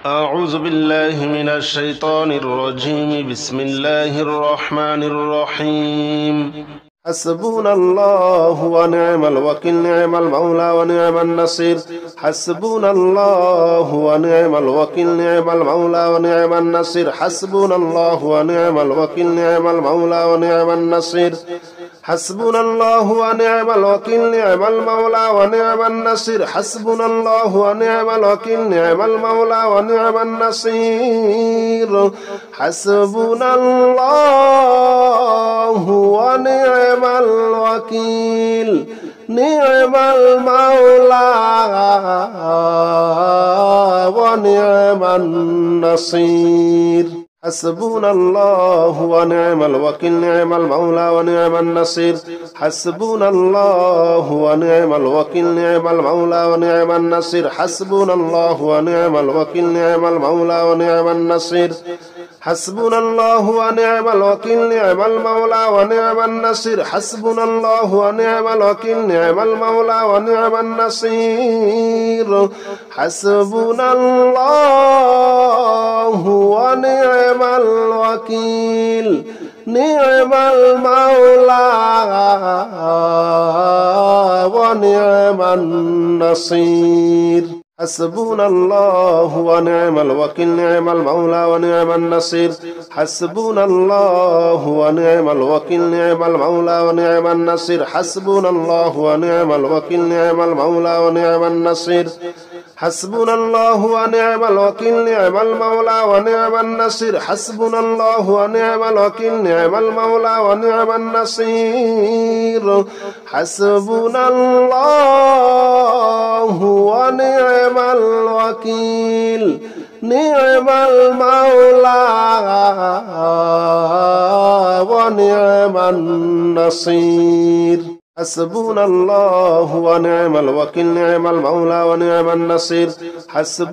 أعوذ بالله من الشيطان الرجيم. بسم الله الرحمن الرحيم. حسبنا الله ونعم الوكيل، نعم المولى ونعم النصير. حسبنا الله ونعم الوكيل، نعم المولى ونعم النصير. حسبنا الله ونعم الوكيل، نعم المولى ونعم النصير. حسبنا الله ونعم الوكيل، نعم المولى ونعم النصير. حسبنا الله ونعم الوكيل، نعم المولى ونعم النصير. حسبنا الله ونعم الوكيل، نعم المولى ونعم النصير. حسبنا الله ونعم الوكيل، نعم المولى ونعم النصير. حسبنا الله ونعم الوكيل، نعم المولى ونعم النصير. حسبنا الله ونعم الوكيل، نعم المولى ونعم النصير. حسبنا الله ونعم الوكيل، نعم المولى ونعم النصير. حسبنا الله ونعم الوكيل، نعم المولى ونعم النصير. حسبنا الله ونعم الوكيل، نعم المولى ونعم النصير. حسبنا الله ونعم الوكيل، نعم المولى ونعم النصير. حسبنا الله ونعم الوكيل، نعم المولى ونعم النصير. حسبنا الله ونعم الوكيل، نعم المولى ونعم النصير. حسبنا الله ونعم الوكيل، نعم المولى ونعم النصير. حسبنا الله ونعم الوكيل، نعم المولى ونعم النصير. حسبنا الله ونعم الوكيل، نعم المولى ونعم النصير. حسبنا الله ونعم الوكيل، نعم المولى ونعم النصير. حسبنا الله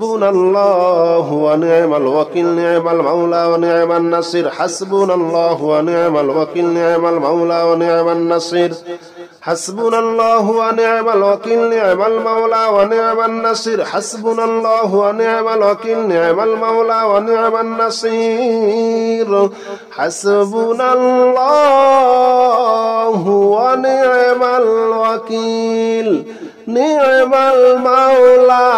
ونعم الوكيل، نعم المولى ونعم النصير. حسبنا الله ونعم الوكيل، نعم المولى ونعم النصير. حسبنا الله ونعم الوكيل، نعم المولى ونعم النصير. حسبنا الله ونعم الوكيل، نعم المولى ونعم النصير. حسبنا الله ونعم الوكيل، نعم المولى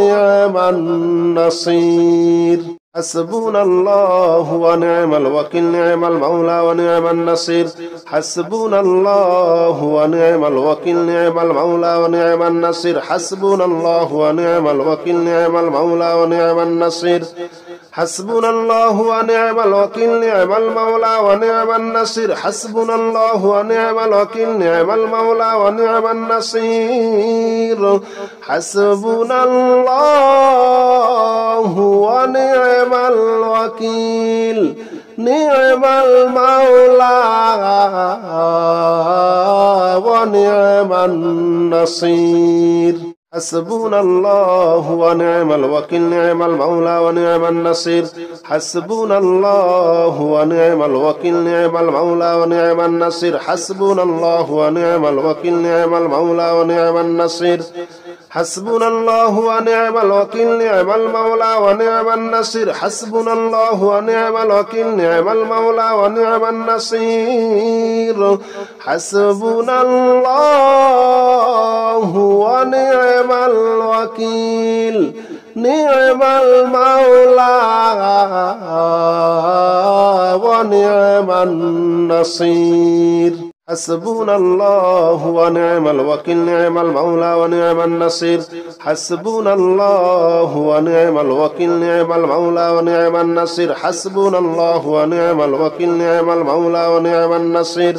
ونعم النصير. حسبنا الله ونعم الوكيل، نعم المولى ونعم النصير. حسبنا الله ونعم الوكيل، نعم المولى ونعم النصير. حسبنا الله ونعم الوكيل، نعم المولى ونعم النصير. حسبنا الله ونعم الوكيل، نعم المولى ونعم النصير. حسبنا الله ونعم الوكيل، نعم المولى ونعم النصير. حسبنا الله ونعم الوكيل، نعم المولى ونعم النصير. حسبنا الله ونعم الوكيل، نعم المولى ونعم النصير. حسبنا الله ونعم الوكيل، نعم المولى ونعم النصير. حسبنا الله ونعم الوكيل، نعم المولى ونعم النصير. حسبنا الله ونعم الوكيل، نعم المولى ونعم النصير. حسبنا الله ونعم الوكيل، نعم المولى ونعم النصير. حسبنا الله ونعم الوكيل، نعم المولى ونعم النصير. حسبنا الله ونعم الوكيل، نعم المولى ونعم النصير. حسبنا الله ونعم الوكيل، نعم المولى ونعم النصير. حسبنا الله ونعم الوكيل، نعم المولى ونعم النصير.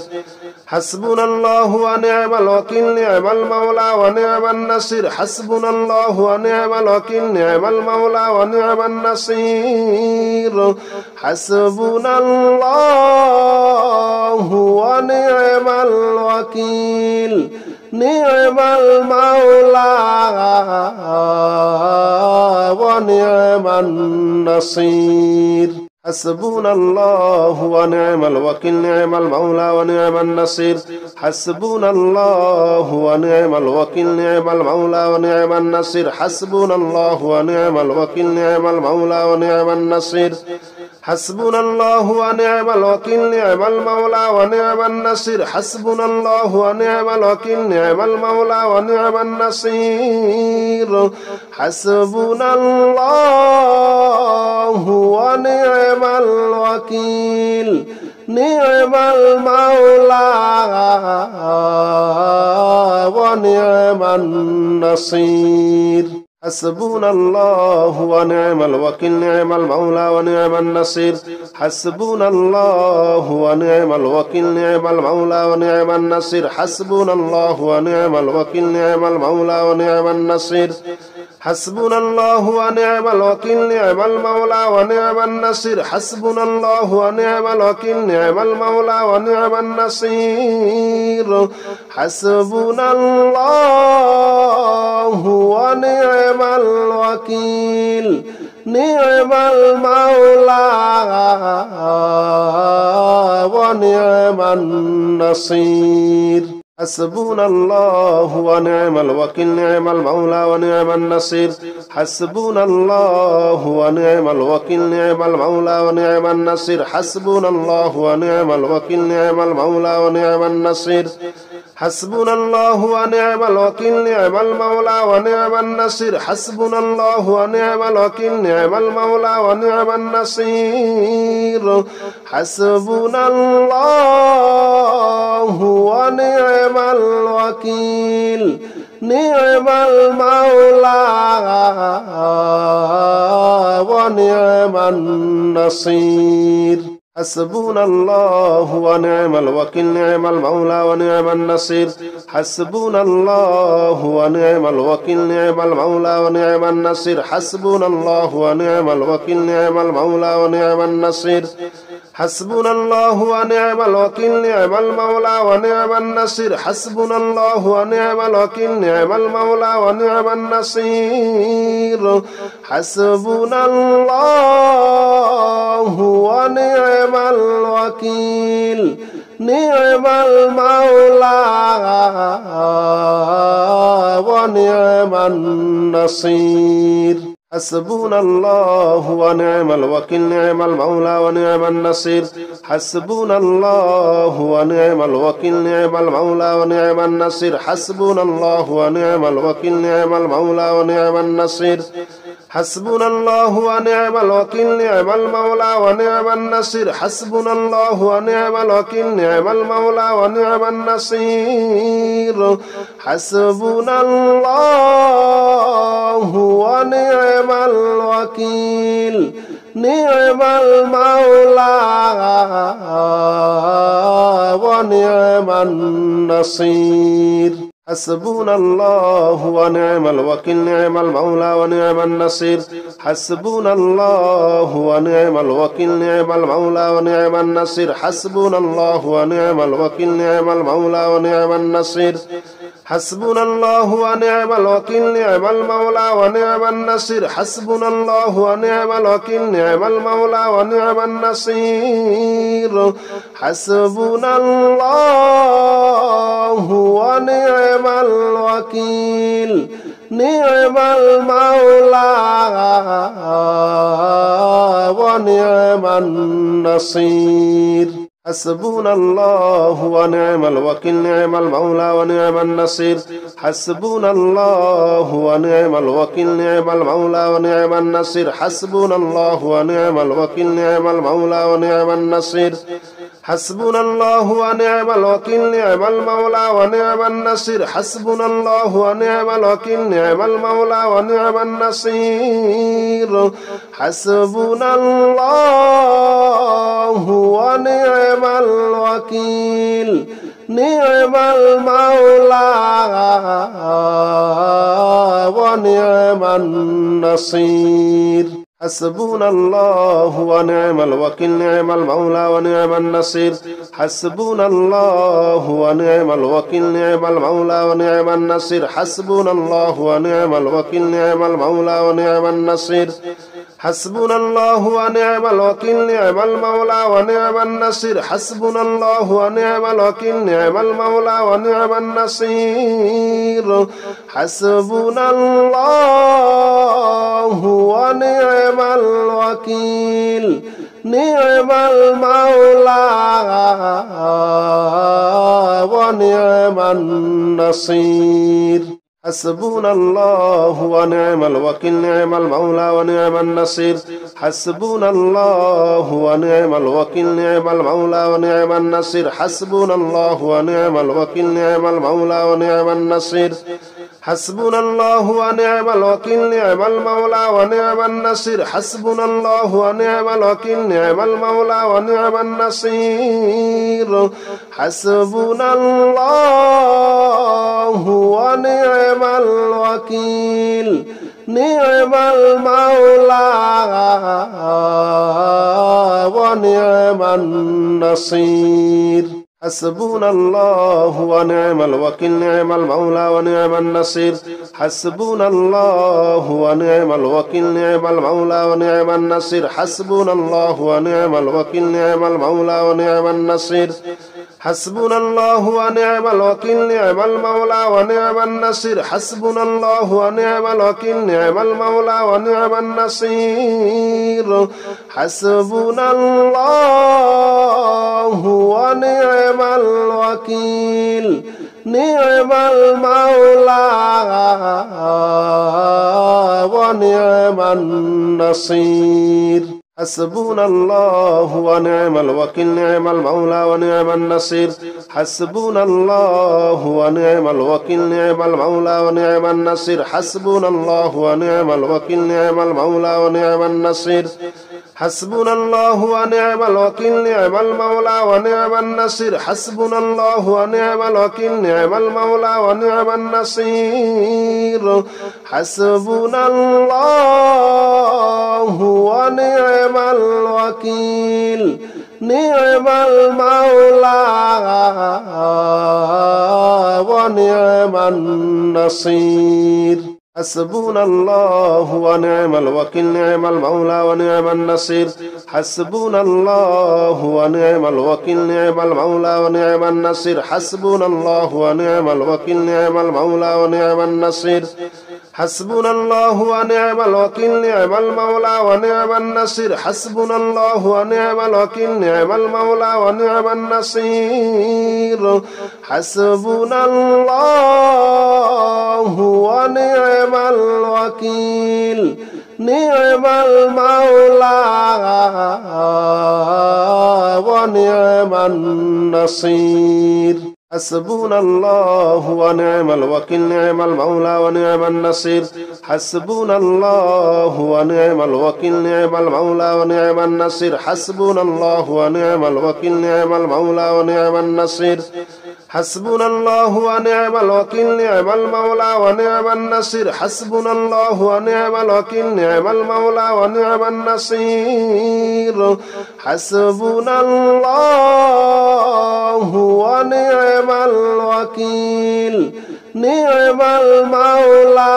حسبنا الله ونعم الوكيل، نعم المولى ونعم النصير. حسبنا الله ونعم الوكيل، نعم المولى ونعم النصير. حسبنا الله ونعم الوكيل، نعم المولى ونعم النصير. حسبنا الله ونعم الوكيل نعم المولى ونعم النصير حسبنا الله ونعم الوكيل نعم المولى ونعم النصير حسبنا الله ونعم الوكيل نعم المولى ونعم النصير حسبنا الله ونعم الوكيل نعم المولى ونعم النصير حسبنا الله ونعم الوكيل نعم المولى ونعم النصير حسبنا الله ونعم الوكيل نعم المولى ونعم النصير حسبنا الله ونعم الوكيل نعم المولى ونعم النصير حسبنا الله ونعم الوكيل نعم المولى ونعم النصير حسبنا الله ونعم الوكيل نعم المولى ونعم النصير حسبنا الله ونعم الوكيل نعم المولى ونعم النصير حسبنا الله ونعم الوكيل نعم المولى ونعم النصير حسبنا الله ونعم الوكيل نعم المولى ونعم النصير حسبنا الله ونعم الوكيل نعم المولى ونعم النصير حسبنا الله ونعم الوكيل نعم المولى ونعم النصير حسبنا الله ونعم الوكيل نعم المولى ونعم النصير حسبنا الله ونعم الوكيل نعم المولى ونعم النصير حسبنا الله ونعم الوكيل نعم المولى ونعم النصير حسبنا الله ونعم الوكيل نعم المولى ونعم النصير حسبنا الله ونعم الوكيل نعم المولى ونعم النصير حسبنا الله ونعم الوكيل نعم المولى ونعم النصير حسبنا الله ونعم الوكيل نعم المولى ونعم النصير حسبنا الله ونعم الوكيل نعم المولى ونعم النصير حسبنا الله ونعم الوكيل نعم المولى ونعم النصير حسبنا الله ونعم الوكيل نعم المولى ونعم النصير حسبنا الله ونعم الوكيل نعم المولى ونعم النصير حسبنا الله ونعم الوكيل نعم المولى ونعم النصير حسبنا الله ونعم الوكيل نعم المولى ونعم النصير حسبنا الله ونعم الوكيل نعم المولى ونعم النصير حسبنا الله ونعم الوكيل نعم المولى ونعم النصير حسبنا الله ونعم الوكيل نعم المولى ونعم النصير حسبنا الله ونعم الوكيل نعم المولى ونعم النصير حسبنا الله ونعم الوكيل نعم المولى ونعم النصير حسبنا الله ونعم الوكيل نعم المولى ونعم النصير حسبنا الله ونعم الوكيل نعم المولى ونعم النصير حسبنا الله ونعم الوكيل نعم المولى ونعم النصير حسبنا الله ونعم الوكيل نعم المولى ونعم النصير حسبنا الله ونعم الوكيل نعم المولى ونعم النصير حسبنا الله ونعم الوكيل نعم المولى ونعم النصير حسبنا الله ونعم الوكيل نعم المولى ونعم النصير حسبنا الله ونعم الوكيل نعم المولى ونعم النصير حسبنا الله ونعم الوكيل نعم المولى ونعم النصير حسبنا الله ونعم الوكيل نعم المولى ونعم النصير حسبنا الله ونعم الوكيل نعم المولى ونعم النصير حسبنا الله ونعم الوكيل نعم المولى ونعم النصير حسبنا الله ونعم الوكيل نعم المولى ونعم النصير حسبنا الله ونعم الوكيل نعم المولى ونعم النصير حسبنا الله ونعم الوكيل نعم المولى ونعم النصير حسبنا الله ونعم الوكيل نعم المولى ونعم النصير حسبنا الله ونعم الوكيل نعم المولى ونعم النصير حسبنا الله ونعم الوكيل نعم المولى ونعم النصير حسبنا الله ونعم الوكيل نعم المولى ونعم النصير حسبنا الله ونعم الوكيل نعم المولى ونعم النصير حسبنا الله ونعم الوكيل نعم المولى ونعم النصير حسبنا الله ونعم الوكيل نعم المولى ونعم النصير حسبنا الله ونعم الوكيل نعم المولى ونعم النصير حسبنا الله ونعم الوكيل نعم المولى ونعم النصير حسبنا الله ونعم الوكيل نعم المولى ونعم النصير حسبنا الله ونعم الوكيل نعم المولى ونعم النصير حسبنا الله ونعم الوكيل نعم المولى ونعم النصير حسبنا الله ونعم الوكيل نعم المولى ونعم النصير حسبنا الله ونعم الوكيل نعم المولى ونعم النصير حسبنا الله ونعم الوكيل نعم المولى ونعم النصير حسبنا الله ونعم الوكيل نعم المولى ونعم النصير حسبنا الله ونعم الوكيل نعم المولى ونعم النصير حسبنا الله ونعم الوكيل نعم المولى ونعم النصير حسبنا الله ونعم الوكيل نعم المولى ونعم النصير حسبنا الله ونعم الوكيل نعم المولى ونعم النصير حسبنا الله ونعم الوكيل نعم المولى ونعم النصير حسبنا الله ونعم الوكيل نعم المولى ونعم النصير حسبنا الله ونعم الوكيل نعم المولى ونعم النصير حسبنا الله ونعم الوكيل نعم المولى ونعم النصير حسبنا الله ونعم الوكيل نعم المولى ونعم النصير حسبنا الله ونعم الوكيل نعم المولى ونعم النصير حسبنا الله ونعم الوكيل نعم المولى ونعم النصير حسبنا الله ونعم الوكيل نعم المولى ونعم النصير حسبنا الله ونعم الوكيل نعم المولى ونعم النصير حسبنا الله ونعم الوكيل نعم المولى ونعم النصير حسبنا الله ونعم الوكيل نعم المولى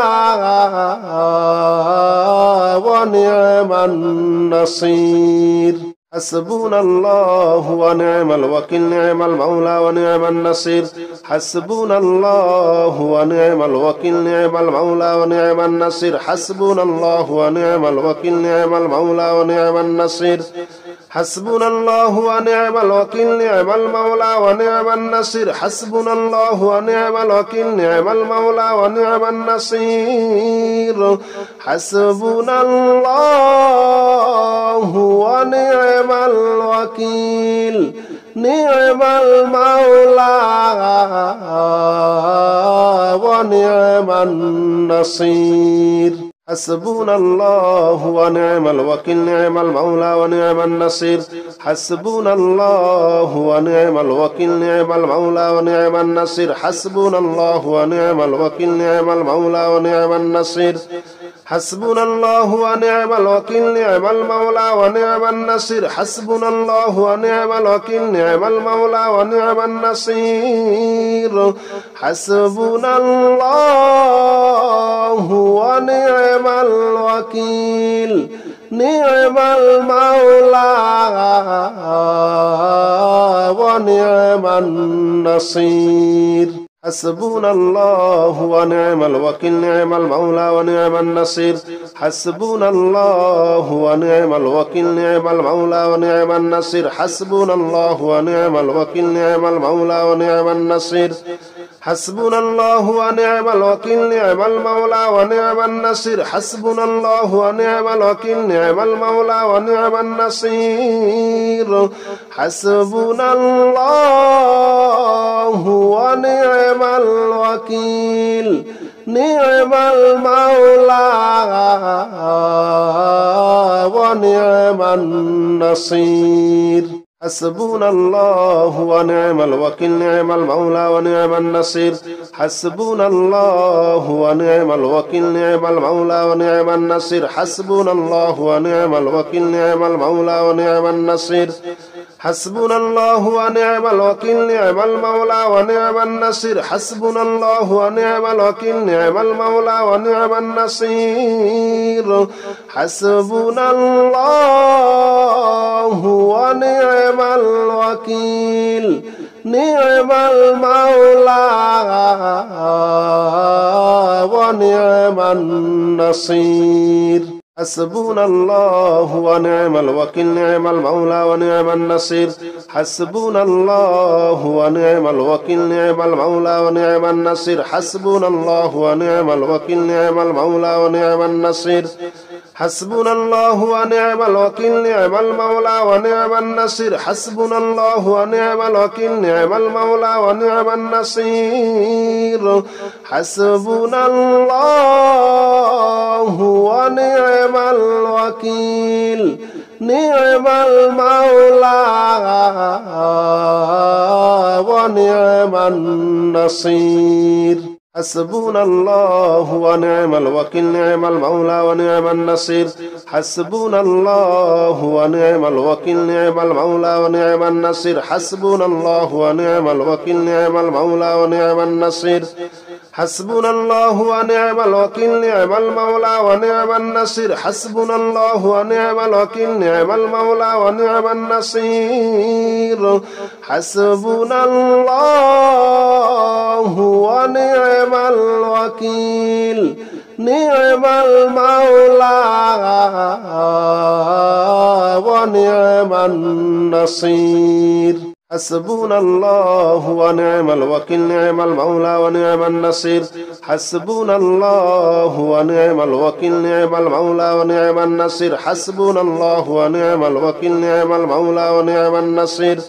ونعم النصير حسبنا الله ونعم الوكيل نعم المولى ونعم النصير حسبنا الله ونعم الوكيل نعم المولى ونعم النصير حسبنا الله ونعم الوكيل نعم المولى ونعم النصير حسبنا الله ونعم الوكيل نعم المولى ونعم النصير حسبنا الله ونعم الوكيل نعم المولى ونعم النصير حسبنا الله ونعم الوكيل نعم المولى ونعم النصير حسبنا الله ونعم الوكيل نعم المولى ونعم النصير حسبنا الله ونعم الوكيل نعم المولى ونعم النصير حسبنا الله ونعم الوكيل نعم المولى ونعم النصير حسبنا الله ونعم الوكيل نعم المولى ونعم النصير حسبنا الله ونعم الوكيل نعم المولى ونعم النصير حسبنا الله ونعم الوكيل نعم المولى ونعم النصير حسبنا الله ونعم الوكيل نعم المولى ونعم النصير حسبنا الله ونعم الوكيل نعم المولى ونعم النصير حسبنا الله ونعم الوكيل نعم المولى ونعم النصير حسبنا الله ونعم الوكيل نعم المولى ونعم النصير حسبنا الله ونعم الوكيل نعم المولى ونعم النصير حسبنا الله ونعم الوكيل نعم المولى ونعم النصير حسبنا الله ونعم الوكيل نعم المولى ونعم النصير حسبنا الله ونعم الوكيل نعم المولى ونعم النصير حسبنا الله ونعم الوكيل نعم المولى ونعم النصير حسبنا الله ونعم الوكيل نعم المولى ونعم النصير حسبنا الله ونعم الوكيل نعم المولى ونعم النصير حسبنا الله ونعم الوكيل نعم المولى ونعم النصير حسبنا الله ونعم الوكيل نعم المولى ونعم النصير حسبنا الله ونعم الوكيل نعم المولى ونعم النصير حسبنا الله ونعم الوكيل نعم المولى ونعم النصير حسبنا الله ونعم الوكيل نعم المولى ونعم النصير حسبنا الله ونعم الوكيل نعم المولى ونعم النصير حسبنا الله ونعم الوكيل نعم المولى ونعم النصير حسبنا الله ونعم الوكيل نعم المولى ونعم النصير حسبنا الله ونعم الوكيل نعم المولى ونعم النصير حسبنا الله ونعم الوكيل نعم المولى ونعم النصير حسبنا الله ونعم الوكيل نعم المولى ونعم النصير حسبنا الله ونعم الوكيل نعم المولى ونعم النصير حسبنا الله ونعم الوكيل نعم المولى ونعم النصير حسبنا الله ونعم الوكيل نعم المولى ونعم النصير حسبنا الله ونعم الوكيل نعم المولى ونعم النصير حسبنا الله ونعم الوكيل نعم المولى ونعم النصير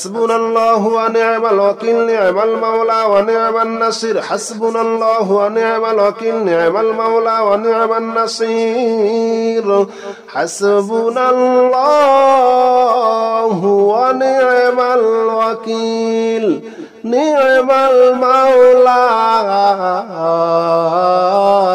حسبنا الله ونعم الوكيل نعم المولى ونعم النصير حسبنا الله ونعم الوكيل نعم المولى ونعم النصير حسبنا الله ونعم الوكيل نعم المولى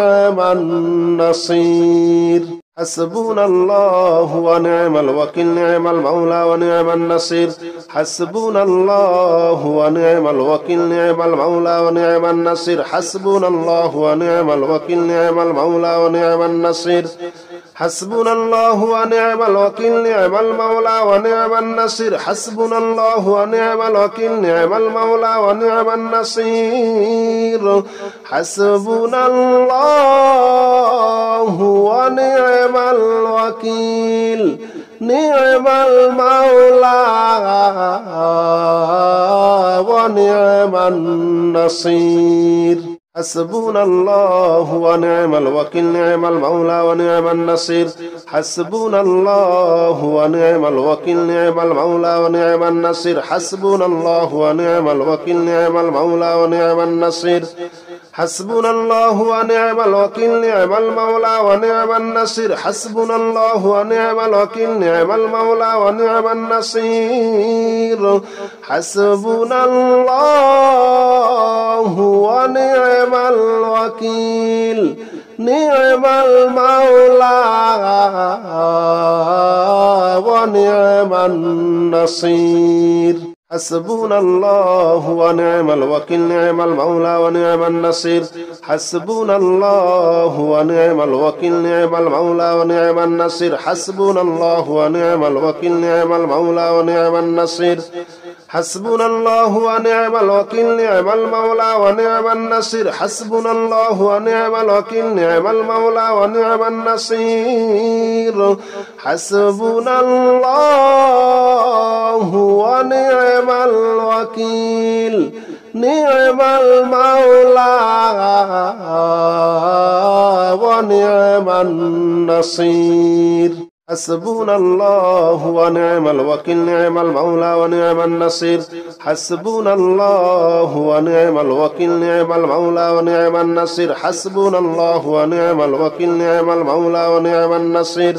ونعم النصير حسبنا الله ونعم الوكيل نعم المولى ونعم النصير حسبنا الله ونعم الوكيل نعم المولى ونعم النصير حسبنا الله ونعم الوكيل نعم المولى ونعم النصير حسبنا الله ونعم الوكيل نعم المولى ونعم النصير حسبنا الله ونعم الوكيل نعم المولى ونعم النصير حسبنا الله ونعم الوكيل نعم المولى ونعم النصير حسبنا الله ونعم الوكيل نعم المولى ونعم النصير حسبنا الله ونعم الوكيل نعم المولى ونعم النصير حسبنا الله ونعم الوكيل نعم المولى ونعم النصير حسبنا الله ونعم الوكيل نعم المولى ونعم النصير حسبنا الله ونعم الوكيل نعم المولى ونعم النصير حسبنا الله ونعم الوكيل نعم المولى ونعم النصير حسبنا الله ونعم الوكيل نعم المولى ونعم النصير حسبنا الله ونعم الوكيل نعم المولى ونعم النصير حسبنا الله ونعم الوكيل نعم المولى ونعم النصير حسبنا الله ونعم الوكيل نعم المولى ونعم النصير حسبنا الله ونعم الوكيل نعم المولى ونعم النصير حسبنا الله ونعم الوكيل نعم المولى ونعم النصير حسبنا الله ونعم الوكيل نعم المولى ونعم النصير حسبنا الله ونعم الوكيل نعم المولى ونعم النصير حسبنا الله ونعم الوكيل نعم المولى ونعم النصير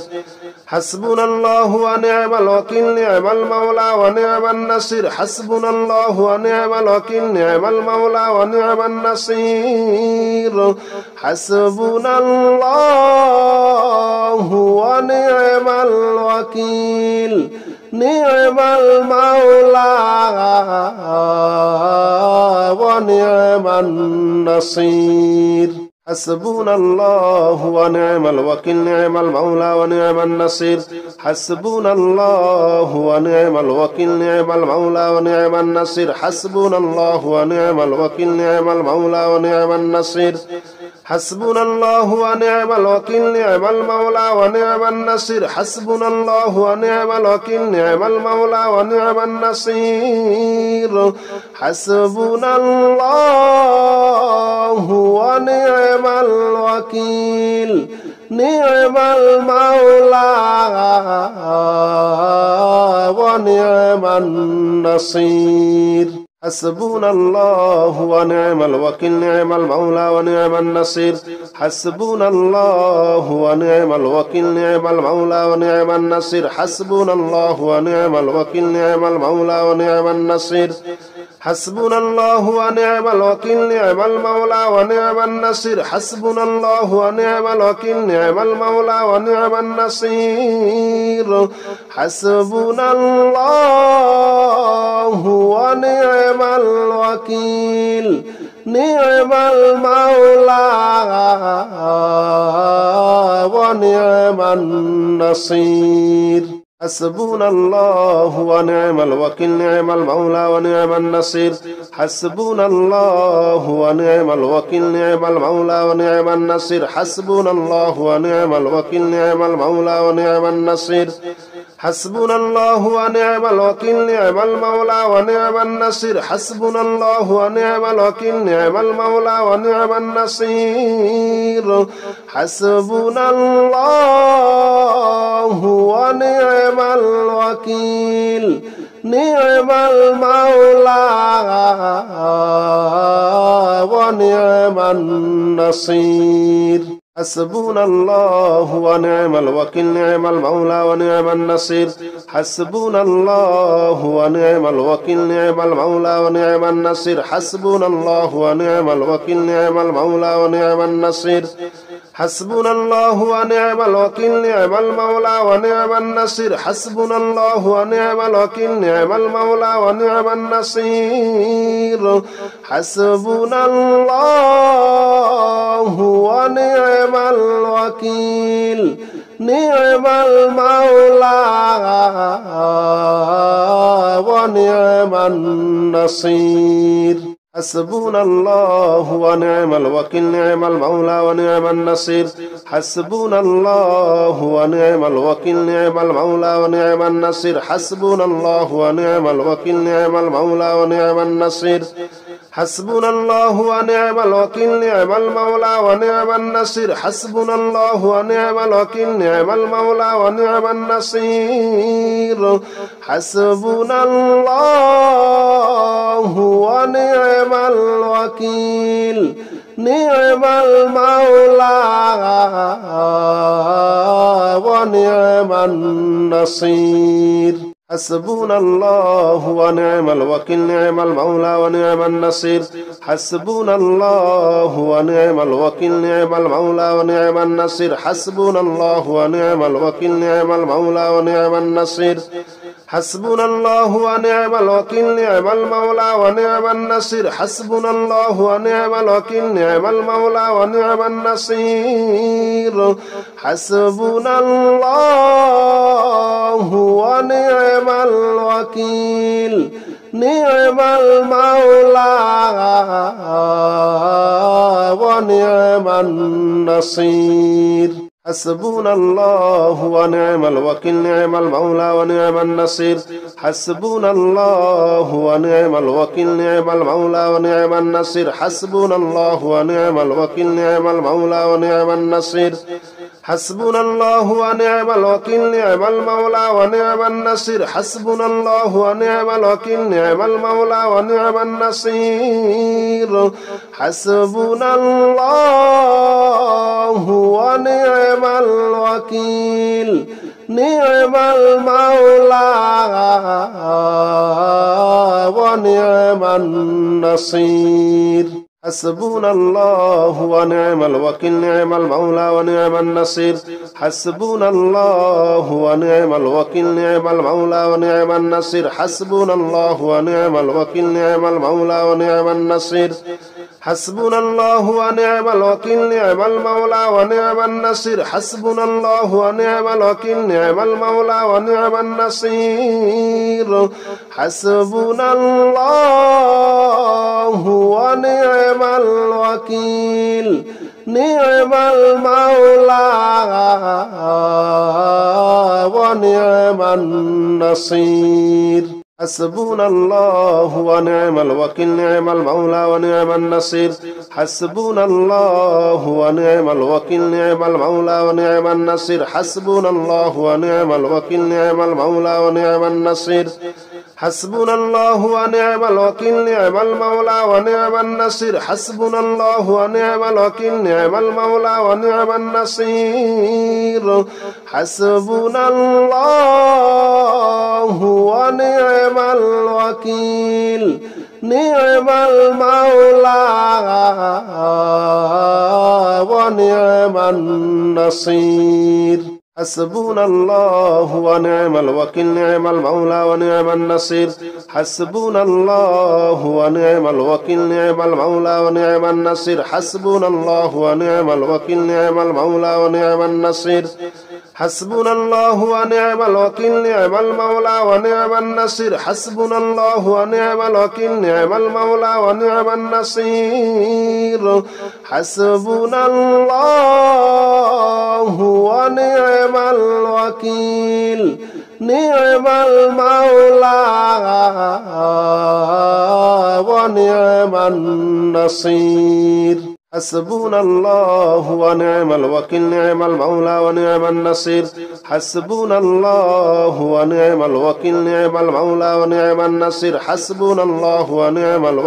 حسبنا الله ونعم الوكيل نعم المولى ونعم النصير حسبنا الله ونعم الوكيل نعم المولى ونعم النصير حسبنا الله ونعم الوكيل نعم المولى ونعم النصير حسبنا الله ونعم الوكيل نعم المولى ونعم النصير حسبنا الله ونعم الوكيل نعم المولى ونعم النصير حسبنا الله ونعم الوكيل نعم المولى ونعم النصير حسبنا الله ونعم الوكيل نعم المولى ونعم النصير حسبنا الله ونعم الوكيل نعم المولى ونعم النصير حسبنا الله ونعم الوكيل نعم المولى ونعم النصير حسبنا الله ونعم الوكيل نعم المولى ونعم النصير حسبنا الله ونعم الوكيل نعم المولى ونعم النصير حسبنا الله ونعم الوكيل نعم المولى ونعم النصير حسبنا الله ونعم الوكيل نعم المولى ونعم النصير حسبنا الله ونعم الوكيل نعم المولى ونعم النصير حسبنا الله ونعم الوكيل نعم المولى ونعم النصير حسبنا الله ونعم الوكيل نعم المولى ونعم النصير حسبنا الله ونعم الوكيل نعم المولى ونعم النصير حسبنا الله ونعم الوكيل نعم المولى ونعم النصير حسبنا الله ونعم الوكيل نعم المولى ونعم النصير حسبنا الله ونعم الوكيل نعم المولى ونعم النصير حسبنا الله ونعم الوكيل نعم المولى ونعم النصير حسبنا الله ونعم الوكيل نعم المولى ونعم النصير حسبنا الله ونعم الوكيل نعم المولى ونعم النصير حسبنا الله ونعم الوكيل نعم المولى ونعم النصير حسبنا الله ونعم الوكيل نعم المولى ونعم النصير حسبنا الله ونعم الوكيل نعم المولى ونعم النصير حسبنا الله ونعم الوكيل نعم المولى ونعم النصير حسبنا الله ونعم الوكيل نعم المولى ونعم النصير حسبنا الله ونعم الوكيل نعم المولى ونعم النصير حسبنا الله ونعم الوكيل نعم المولى ونعم النصير حسبنا الله ونعم الوكيل نعم المولى ونعم النصير حسبنا الله ونعم الوكيل نعم المولى ونعم النصير حسبنا الله ونعم الوكيل نعم المولى ونعم النصير حسبنا الله ونعم الوكيل نعم المولى ونعم النصير حسبنا الله ونعم الوكيل نعم المولى ونعم النصير حسبنا الله ونعم الوكيل نعم المولى ونعم النصير حسبنا الله ونعم الوكيل نعم المولى ونعم النصير حسبنا الله ونعم الوكيل نعم المولى ونعم النصير حسبنا الله ونعم الوكيل نعم المولى ونعم النصير حسبنا الله ونعم الوكيل نعم المولى ونعم النصير حسبنا الله ونعم الوكيل نعم المولى ونعم النصير حسبنا الله ونعم الوكيل نعم المولى ونعم النصير حسبنا الله ونعم الوكيل نعم المولى ونعم النصير حسبنا الله ونعم الوكيل نعم المولى ونعم النصير حسبنا الله ونعم الوكيل نعم المولى ونعم النصير حسبنا الله ونعم الوكيل نعم المولى ونعم النصير حسبنا الله ونعم الوكيل نعم المولى ونعم النصير حسبنا الله ونعم الوكيل نعم المولى ونعم النصير حسبنا الله ونعم الوكيل نعم المولى ونعم النصير حسبنا الله ونعم الوكيل نعم المولى ونعم النصير حسبنا الله ونعم الوكيل نعم المولى ونعم النصير حسبنا الله ونعم الوكيل نعم المولى ونعم النصير حسبنا الله ونعم الوكيل نعم المولى ونعم النصير حسبنا الله ونعم الوكيل نعم المولى ونعم النصير حسبنا الله ونعم الوكيل نعم المولى ونعم النصير حسبنا الله ونعم الوكيل نعم المولى ونعم النصير حسبنا الله ونعم الوكيل نعم المولى ونعم النصير حسبنا الله ونعم الوكيل نعم المولى ونعم النصير حسبنا الله ونعم الوكيل نعم المولى ونعم النصير حسبنا الله ونعم الوكيل نعم المولى ونعم النصير حسبنا الله ونعم الوكيل نعم المولى ونعم النصير حسبنا الله ونعم الوكيل نعم المولى ونعم النصير حسبنا الله ونعم الوكيل نعم المولى ونعم النصير حسبنا الله ونعم الوكيل نعم المولى ونعم النصير حسبنا الله ونعم الوكيل نعم المولى ونعم النصير حسبنا الله ونعم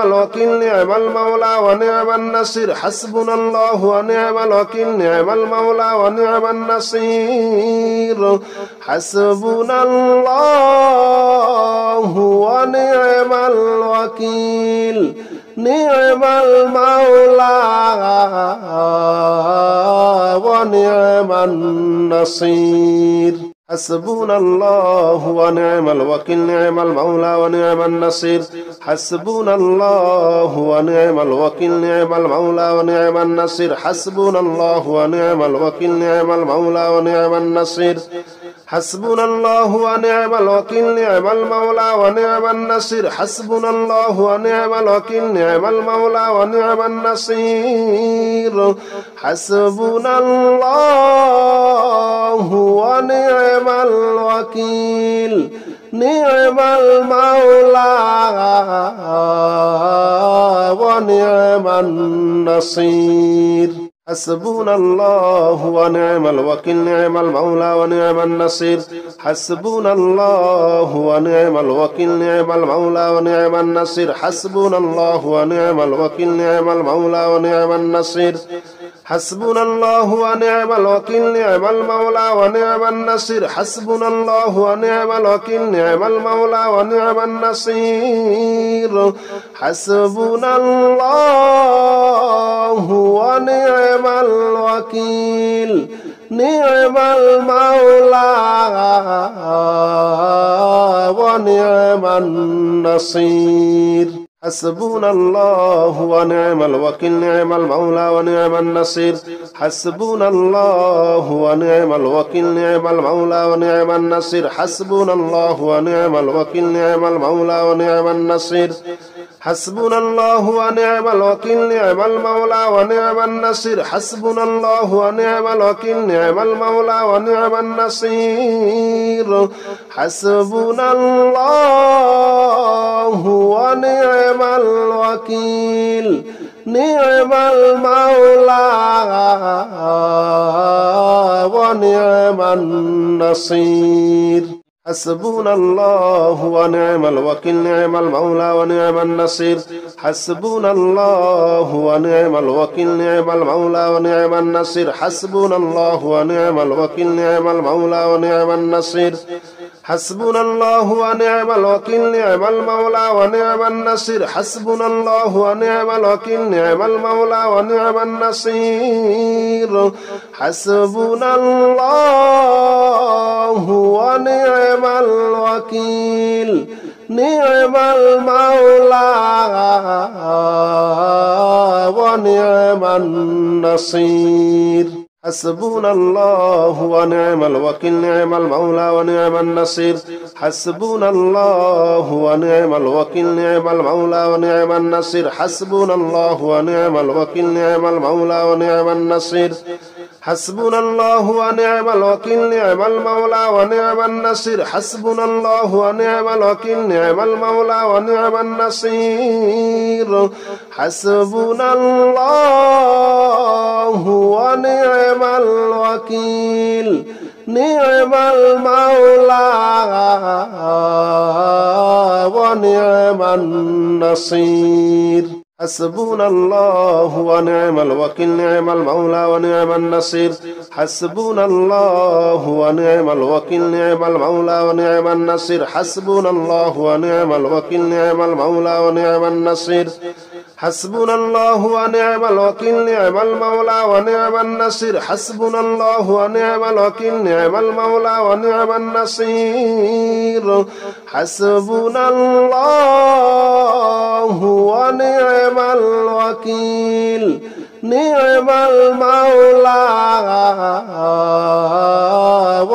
الوكيل نعم المولى ونعم النصير حسبنا الله ونعم الوكيل نعم المولى ونعم النصير حسبنا الله ونعم الوكيل نعم المولى ونعم النصير حسبنا الله ونعم الوكيل نعم المولى ونعم النصير حسبنا الله ونعم الوكيل نعم المولى ونعم النصير حسبنا الله ونعم الوكيل نعم المولى ونعم النصير حسبنا الله ونعم الوكيل نعم المولى ونعم النصير حسبنا الله ونعم الوكيل نعم المولى ونعم النصير حسبنا الله ونعم الوكيل نعم المولى ونعم النصير حسبنا الله ونعم الوكيل نعم المولى ونعم النصير حسبنا الله ونعم الوكيل نعم المولى ونعم النصير حسبنا الله ونعم الوكيل نعم المولى ونعم النصير حسبنا الله ونعم الوكيل نعم المولى ونعم النصير حسبنا الله ونعم الوكيل نعم المولى ونعم النصير حسبنا الله ونعم الوكيل نعم المولى ونعم النصير حسبنا الله ونعم الوكيل نعم المولى ونعم النصير حسبنا الله ونعم الوكيل نعم المولى ونعم النصير حسبنا الله ونعم الوكيل نعم المولى ونعم النصير حسبنا الله ونعم الوكيل نعم المولى ونعم النصير حسبنا الله ونعم الوكيل نعم المولى ونعم النصير حسبنا الله ونعم الوكيل نعم المولى ونعم النصير حسبنا الله ونعم الوكيل نعم المولى ونعم النصير حسبنا الله ونعم الوكيل نعم المولى ونعم النصير حسبنا الله ونعم الوكيل نعم المولى ونعم النصير حسبنا الله ونعم الوكيل نعم المولى ونعم النصير حسبنا الله ونعم الوكيل نعم المولى ونعم النصير حسبنا الله ونعم الوكيل نعم المولى ونعم النصير حسبنا الله ونعم الوكيل نعم المولى ونعم النصير حسبنا الله ونعم الوكيل نعم المولى ونعم النصير حسبنا الله ونعم الوكيل نعم المولى ونعم النصير حسبنا الله ونعم الوكيل نعم المولى ونعم النصير حسبنا الله ونعم الوكيل نعم المولى ونعم النصير حسبنا الله ونعم الوكيل نعم المولى ونعم النصير حسبنا الله ونعم الوكيل نعم المولى ونعم النصير حسبنا الله ونعم الوكيل نعم المولى ونعم النصير حسبنا الله ونعم الوكيل نعم المولى ونعم النصير حسبنا الله ونعم الوكيل نعم المولى ونعم النصير حسبنا الله ونعم الوكيل نعم المولى ونعم النصير حسبنا الله ونعم الوكيل نعم المولى ونعم النصير حسبنا الله ونعم الوكيل نعم المولى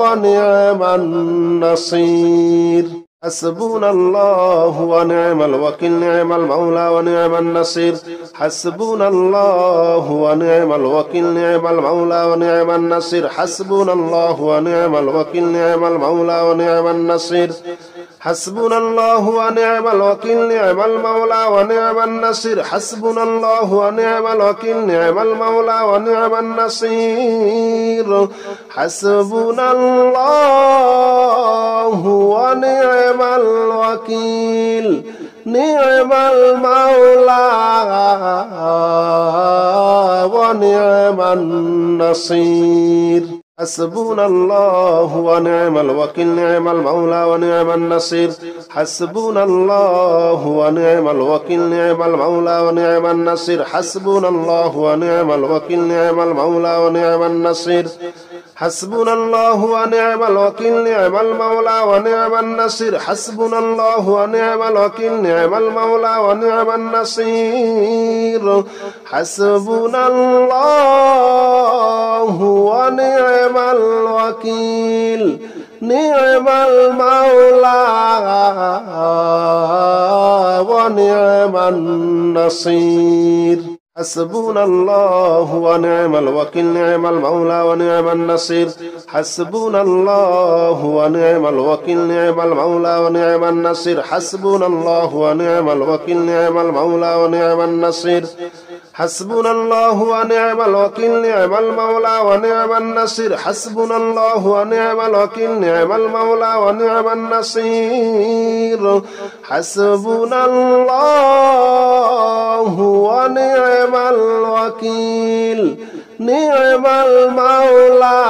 ونعم النصير حسبنا الله ونعم الوكيل نعم المولى ونعم النصير حسبنا الله ونعم الوكيل نعم المولى ونعم النصير حسبنا الله ونعم الوكيل نعم المولى ونعم النصير حسبنا الله ونعم الوكيل نعم المولى ونعم النصير حسبنا الله ونعم الوكيل نعم المولى ونعم النصير حسبنا الله ونعم الوكيل نعم المولى ونعم النصير حسبنا الله ونعم الوكيل نعم المولى ونعم النصير حسبنا الله ونعم الوكيل نعم المولى ونعم النصير حسبنا الله ونعم الوكيل نعم المولى ونعم النصير حسبنا الله ونعم الوكيل نعم المولى ونعم النصير حسبنا الله ونعم الوكيل نعم المولى ونعم النصير حسبنا الله ونعم الوكيل نعم المولى ونعم النصير حسبنا الله ونعم الوكيل نعم المولى ونعم النصير حسبنا الله ونعم الوكيل نعم المولى ونعم النصير حسبنا الله ونعم الوكيل نعم المولى ونعم النصير حسبنا الله ونعم الوكيل نعم المولى ونعم النصير حسبنا الله ونعم الوكيل نعم المولى ونعم النصير حسبنا الله ونعم الوكيل نعم المولى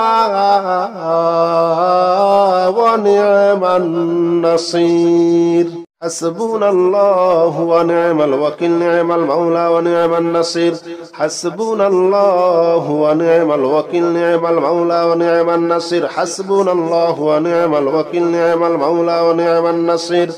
ونعم النصير حسبنا الله ونعم الوكيل نعم المولى ونعم النصير حسبنا الله ونعم الوكيل نعم المولى ونعم النصير حسبنا الله ونعم الوكيل نعم المولى ونعم النصير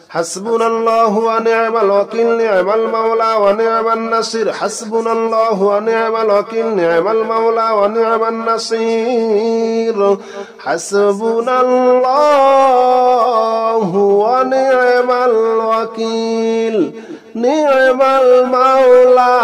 حسبنا الله ونعم الوكيل نعم المولى ونعم النصير حسبنا الله ونعم الوكيل نعم المولى ونعم النصير حسبنا الله ونعم الوكيل نعم المولى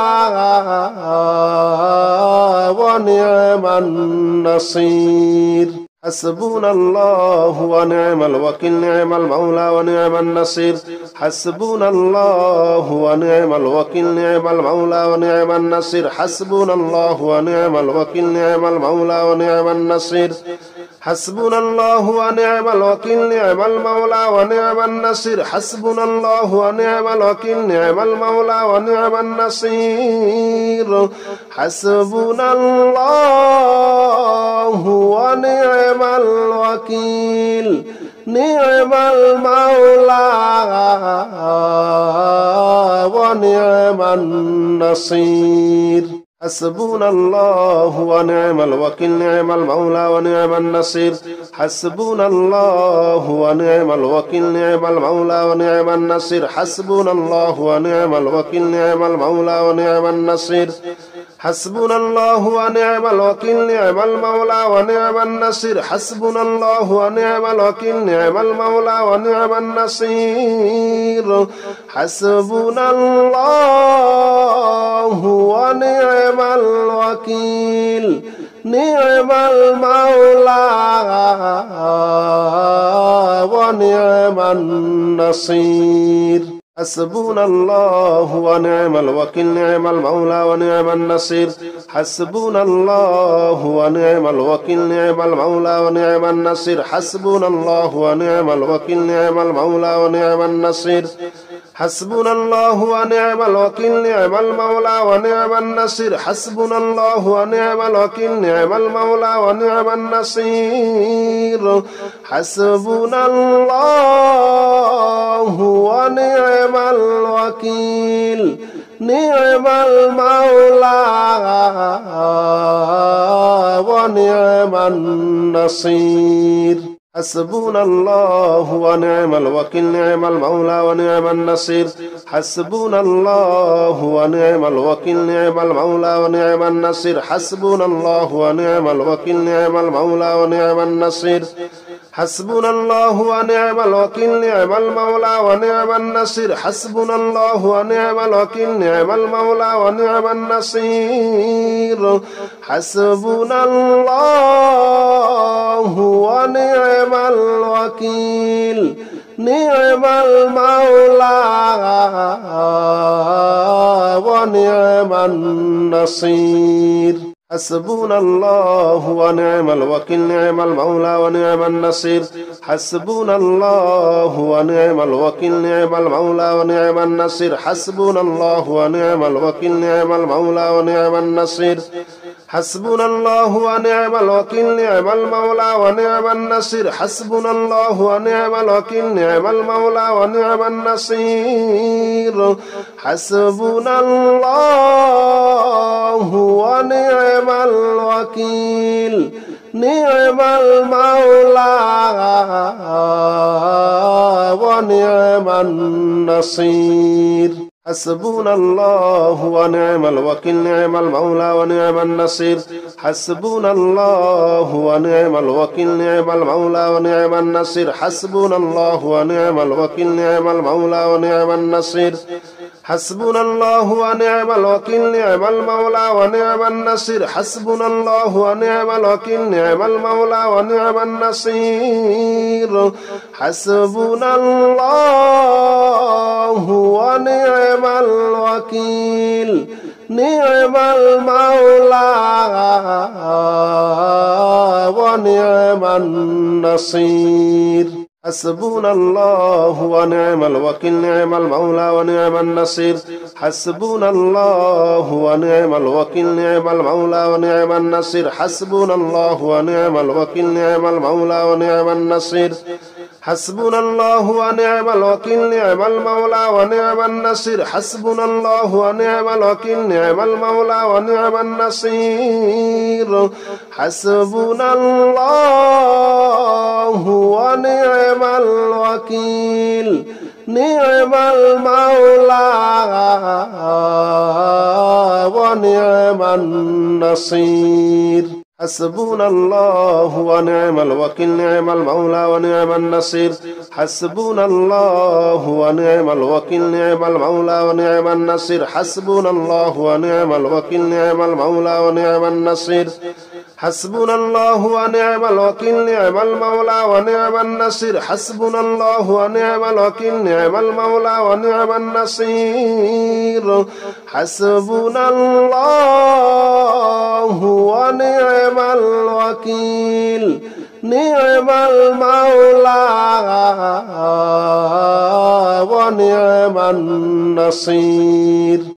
ونعم النصير حسبنا الله ونعم الوكيل نعم المولى ونعم النصير حسبنا الله ونعم الوكيل نعم المولى ونعم النصير حسبنا الله ونعم الوكيل نعم المولى ونعم النصير حسبنا الله ونعم الوكيل نعم المولى ونعم النصير حسبنا الله ونعم الوكيل نعم المولى ونعم النصير حسبنا الله ونعم الوكيل نعم المولى ونعم النصير حسبنا الله ونعم الوكيل نعم المولى ونعم النصير حسبنا الله ونعم الوكيل نعم المولى ونعم النصير حسبنا الله ونعم الوكيل نعم المولى ونعم النصير حسبنا الله ونعم الوكيل نعم المولى ونعم النصير حسبنا الله ونعم الوكيل نعم المولى ونعم النصير حسبنا الله ونعم الوكيل نعم المولى ونعم النصير حسبنا الله ونعم الوكيل نعم المولى ونعم النصير حسبنا الله ونعم الوكيل نعم المولى ونعم النصير حسبنا الله ونعم الوكيل نعم المولى ونعم النصير حسبنا الله ونعم الوكيل نعم المولى ونعم النصير حسبنا الله ونعم الوكيل نعم المولى ونعم النصير حسبنا الله ونعم الوكيل نعم المولى ونعم النصير حسبنا الله ونعم الوكيل نعم المولى ونعم النصير حسبنا الله ونعم الوكيل نعم المولى ونعم النصير حسبنا الله ونعم الوكيل نعم المولى ونعم النصير حسبنا الله ونعم الوكيل نعم المولى ونعم النصير حسبنا الله ونعم الوكيل نعم المولى ونعم النصير حسبنا الله ونعم الوكيل نعم المولى ونعم النصير حسبنا الله ونعم الوكيل نعم المولى ونعم النصير حسبنا الله ونعم الوكيل نعم المولى ونعم النصير حسبنا الله ونعم الوكيل نعم المولى ونعم النصير حسبنا الله ونعم الوكيل نعم المولى ونعم النصير حسبنا الله ونعم الوكيل نعم المولى ونعم النصير حسبنا الله ونعم الوكيل نعم المولى ونعم النصير حسبنا الله ونعم الوكيل نعم المولى ونعم النصير حسبنا الله ونعم الوكيل نعم المولى ونعم النصير حسبنا الله ونعم الوكيل نعم المولى ونعم النصير حسبنا الله ونعم الوكيل نعم المولى ونعم النصير حسبنا الله ونعم الوكيل نعم المولى ونعم النصير حسبنا الله ونعم الوكيل نعم المولى ونعم النصير حسبنا الله ونعم الوكيل نعم المولى ونعم النصير حسبنا الله ونعم الوكيل نعم المولى ونعم النصير حسبنا الله ونعم الوكيل نعم المولى ونعم النصير حسبنا الله ونعم الوكيل نعم المولى ونعم النصير حسبنا الله ونعم الوكيل نعم المولى ونعم النصير حسبنا الله ونعم الوكيل نعم المولى ونعم النصير حسبنا الله ونعم الوكيل نعم المولى ونعم النصير حسبنا الله ونعم الوكيل نعم المولى ونعم النصير حسبنا الله ونعم الوكيل نعم المولى ونعم النصير حسبنا الله ونعم الوكيل نعم المولى ونعم النصير حسبنا الله ونعم الوكيل نعم المولى ونعم النصير حسبنا الله ونعم الوكيل نعم المولى ونعم النصير